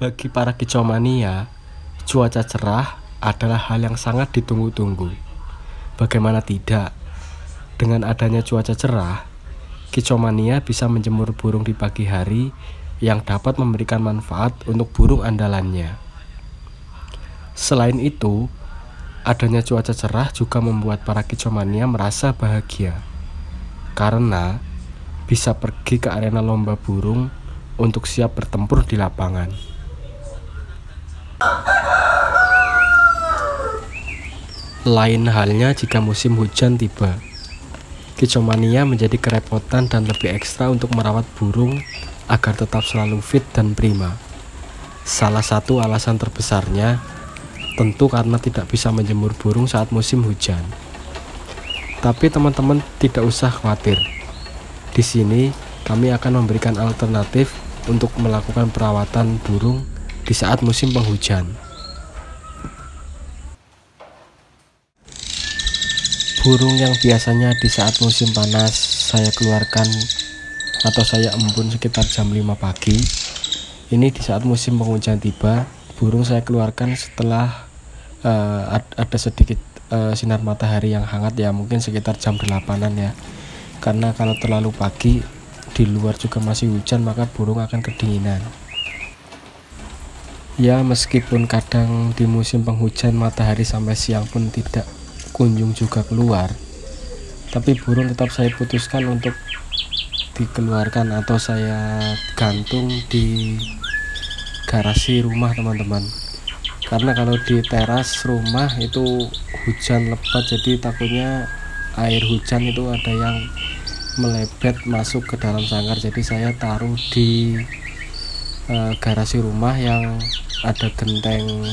Bagi para kicauomania, cuaca cerah adalah hal yang sangat ditunggu-tunggu. Bagaimana tidak? Dengan adanya cuaca cerah, kicauomania bisa menjemur burung di pagi hari yang dapat memberikan manfaat untuk burung andalannya. Selain itu, adanya cuaca cerah juga membuat para kicauomania merasa bahagia karena bisa pergi ke arena lomba burung untuk siap bertempur di lapangan. Lain halnya jika musim hujan tiba. Kicauomania menjadi kerepotan dan lebih ekstra untuk merawat burung agar tetap selalu fit dan prima. Salah satu alasan terbesarnya tentu karena tidak bisa menjemur burung saat musim hujan. Tapi teman-teman tidak usah khawatir. Di sini kami akan memberikan alternatif untuk melakukan perawatan burung di saat musim penghujan. Burung yang biasanya di saat musim panas saya keluarkan atau saya embun sekitar jam 5 pagi, ini di saat musim penghujan tiba, burung saya keluarkan setelah ada sedikit sinar matahari yang hangat ya, mungkin sekitar jam 8-an ya. Karena kalau terlalu pagi di luar juga masih hujan, maka burung akan kedinginan. Ya, meskipun kadang di musim penghujan matahari sampai siang pun tidak kunjung juga keluar, tapi burung tetap saya putuskan untuk dikeluarkan atau saya gantung di garasi rumah teman-teman. Karena kalau di teras rumah itu hujan lebat, jadi takutnya air hujan itu ada yang melebet masuk ke dalam sangkar. Jadi saya taruh di garasi rumah yang ada genteng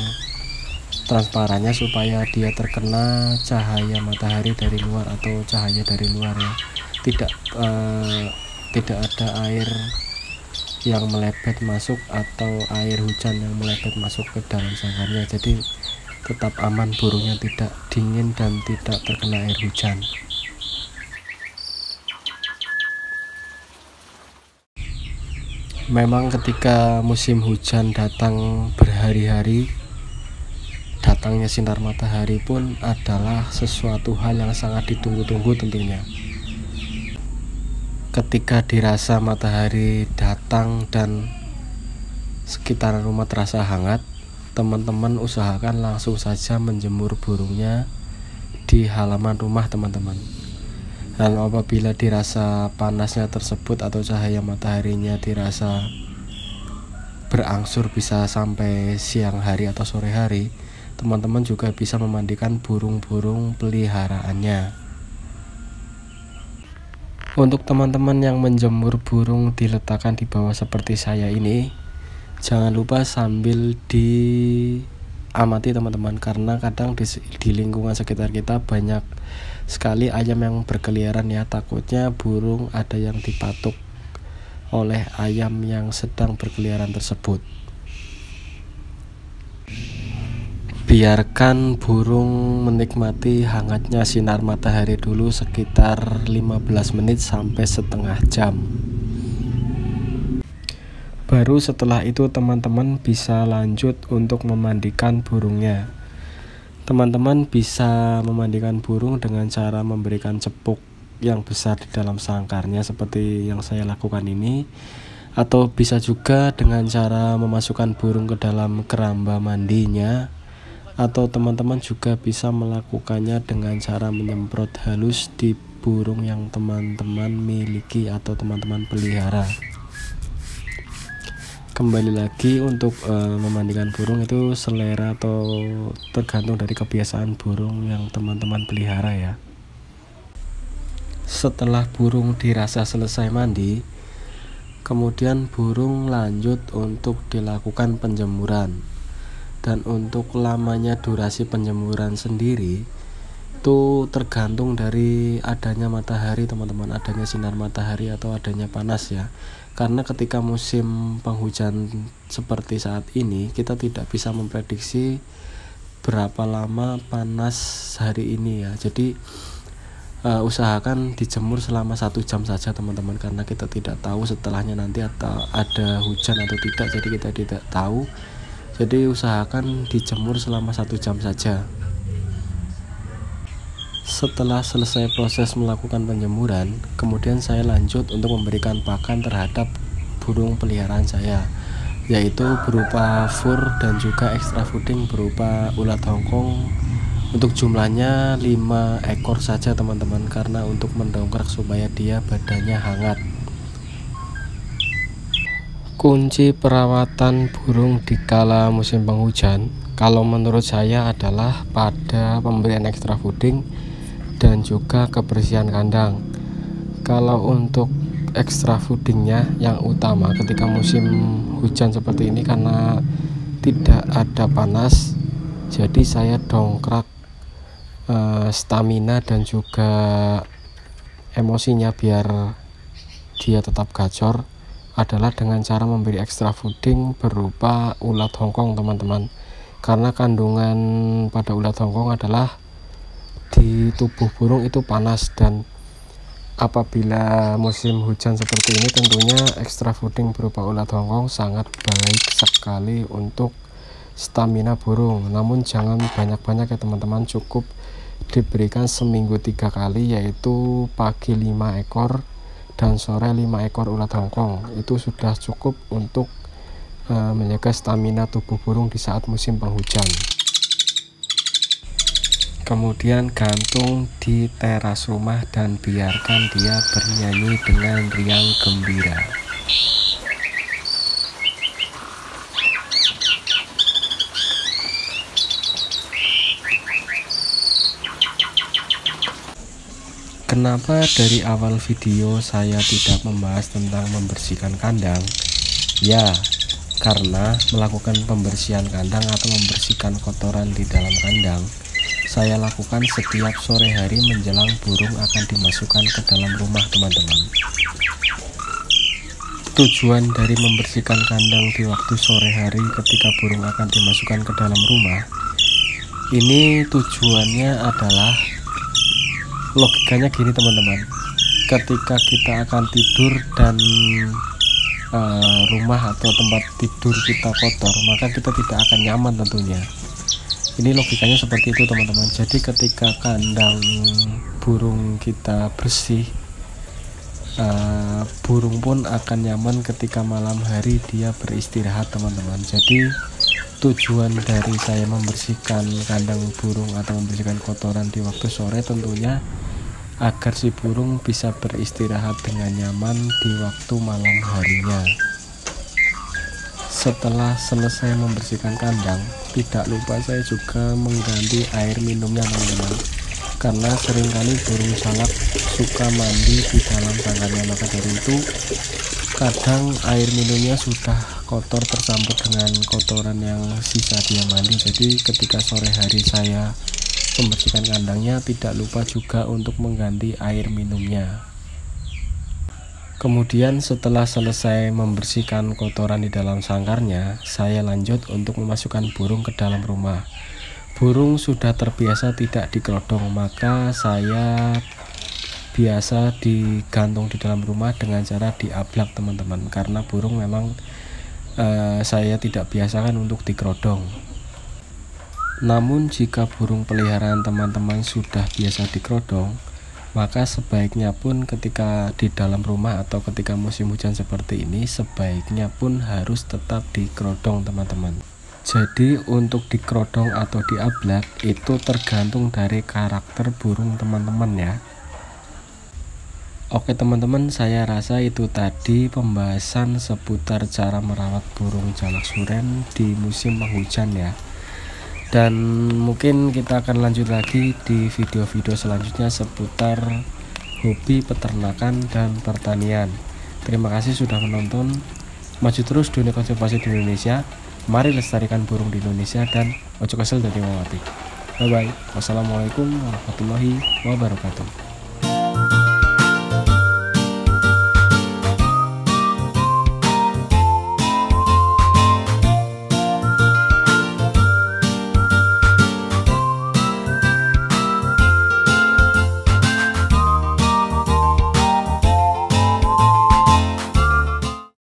transparannya supaya dia terkena cahaya matahari dari luar atau cahaya dari luar ya. Tidak ada air yang melebet masuk atau air hujan yang melebet masuk ke dalam sangkarnya. Jadi tetap aman, burungnya tidak dingin dan tidak terkena air hujan. Memang ketika musim hujan datang berhari-hari, datangnya sinar matahari pun adalah sesuatu hal yang sangat ditunggu-tunggu tentunya. Ketika dirasa matahari datang dan sekitaran rumah terasa hangat, teman-teman usahakan langsung saja menjemur burungnya di halaman rumah teman-teman. Dan apabila dirasa panasnya tersebut atau cahaya mataharinya dirasa berangsur bisa sampai siang hari atau sore hari, teman-teman juga bisa memandikan burung-burung peliharaannya. Untuk teman-teman yang menjemur burung diletakkan di bawah seperti saya ini, jangan lupa sambil diamati teman-teman, karena kadang di lingkungan sekitar kita banyak sekali ayam yang berkeliaran ya. Takutnya burung ada yang dipatuk oleh ayam yang sedang berkeliaran tersebut. Biarkan burung menikmati hangatnya sinar matahari dulu sekitar 15 menit sampai setengah jam. Baru setelah itu teman-teman bisa lanjut untuk memandikan burungnya. Teman-teman bisa memandikan burung dengan cara memberikan cepuk yang besar di dalam sangkarnya seperti yang saya lakukan ini, atau bisa juga dengan cara memasukkan burung ke dalam keramba mandinya, atau teman-teman juga bisa melakukannya dengan cara menyemprot halus di burung yang teman-teman miliki atau teman-teman pelihara. Kembali lagi untuk memandikan burung itu selera atau tergantung dari kebiasaan burung yang teman-teman pelihara ya. Setelah burung dirasa selesai mandi, kemudian burung lanjut untuk dilakukan penjemuran. Dan untuk lamanya durasi penjemuran sendiri itu tergantung dari adanya matahari teman-teman, adanya sinar matahari atau adanya panas ya. Karena ketika musim penghujan seperti saat ini, kita tidak bisa memprediksi berapa lama panas hari ini ya. Jadi usahakan dijemur selama 1 jam saja teman-teman, karena kita tidak tahu setelahnya nanti atau ada hujan atau tidak, jadi kita tidak tahu. Jadi usahakan dijemur selama 1 jam saja. Setelah selesai proses melakukan penjemuran, kemudian saya lanjut untuk memberikan pakan terhadap burung peliharaan saya, yaitu berupa fur dan juga extra fooding berupa ulat Hongkong. Untuk jumlahnya 5 ekor saja teman-teman, karena untuk mendongkrak supaya dia badannya hangat. Kunci perawatan burung di kala musim penghujan, kalau menurut saya adalah pada pemberian extra fooding dan juga kebersihan kandang. Kalau untuk extra foodingnya yang utama ketika musim hujan seperti ini, karena tidak ada panas, jadi saya dongkrak stamina dan juga emosinya biar dia tetap gacor, adalah dengan cara memberi extra fooding berupa ulat Hongkong teman-teman. Karena kandungan pada ulat Hongkong adalah di tubuh burung itu panas, dan apabila musim hujan seperti ini tentunya extra fooding berupa ulat Hongkong sangat baik sekali untuk stamina burung. Namun jangan banyak-banyak ya teman-teman, cukup diberikan seminggu 3 kali, yaitu pagi 5 ekor dan sore 5 ekor ulat Hongkong. Itu sudah cukup untuk menjaga stamina tubuh burung di saat musim penghujan. Kemudian gantung di teras rumah dan biarkan dia bernyanyi dengan riang gembira. Kenapa dari awal video saya tidak membahas tentang membersihkan kandang? Ya, karena melakukan pembersihan kandang atau membersihkan kotoran di dalam kandang saya lakukan setiap sore hari menjelang burung akan dimasukkan ke dalam rumah teman-teman. Tujuan dari membersihkan kandang di waktu sore hari ketika burung akan dimasukkan ke dalam rumah, ini tujuannya adalah logikanya gini teman-teman. Ketika kita akan tidur dan rumah atau tempat tidur kita kotor, maka kita tidak akan nyaman tentunya. Ini logikanya seperti itu teman-teman. Jadi ketika kandang burung kita bersih, burung pun akan nyaman ketika malam hari dia beristirahat teman-teman. Jadi tujuan dari saya membersihkan kandang burung atau membersihkan kotoran di waktu sore tentunya agar si burung bisa beristirahat dengan nyaman di waktu malam harinya. Setelah selesai membersihkan kandang, tidak lupa saya juga mengganti air minumnya teman-teman, karena seringkali burung salak suka mandi di dalam sangkarnya. Maka dari itu kadang air minumnya sudah kotor tercampur dengan kotoran yang sisa dia mandi. Jadi ketika sore hari saya membersihkan kandangnya, tidak lupa juga untuk mengganti air minumnya. Kemudian setelah selesai membersihkan kotoran di dalam sangkarnya, saya lanjut untuk memasukkan burung ke dalam rumah. Burung sudah terbiasa tidak dikerodong, maka saya biasa digantung di dalam rumah dengan cara diablak teman-teman, karena burung memang saya tidak biasakan untuk dikerodong. Namun jika burung peliharaan teman-teman sudah biasa dikerodong, maka sebaiknya pun ketika di dalam rumah atau ketika musim hujan seperti ini, sebaiknya pun harus tetap dikerodong teman-teman. Jadi untuk dikerodong atau diablak itu tergantung dari karakter burung teman-teman ya. Oke teman-teman, saya rasa itu tadi pembahasan seputar cara merawat burung jalak suren di musim penghujan ya. Dan mungkin kita akan lanjut lagi di video-video selanjutnya seputar hobi peternakan dan pertanian. Terima kasih sudah menonton. Maju terus dunia konservasi di Indonesia. Mari lestarikan burung di Indonesia, dan ojo kesel dari mawati. Bye bye. Wassalamualaikum warahmatullahi wabarakatuh.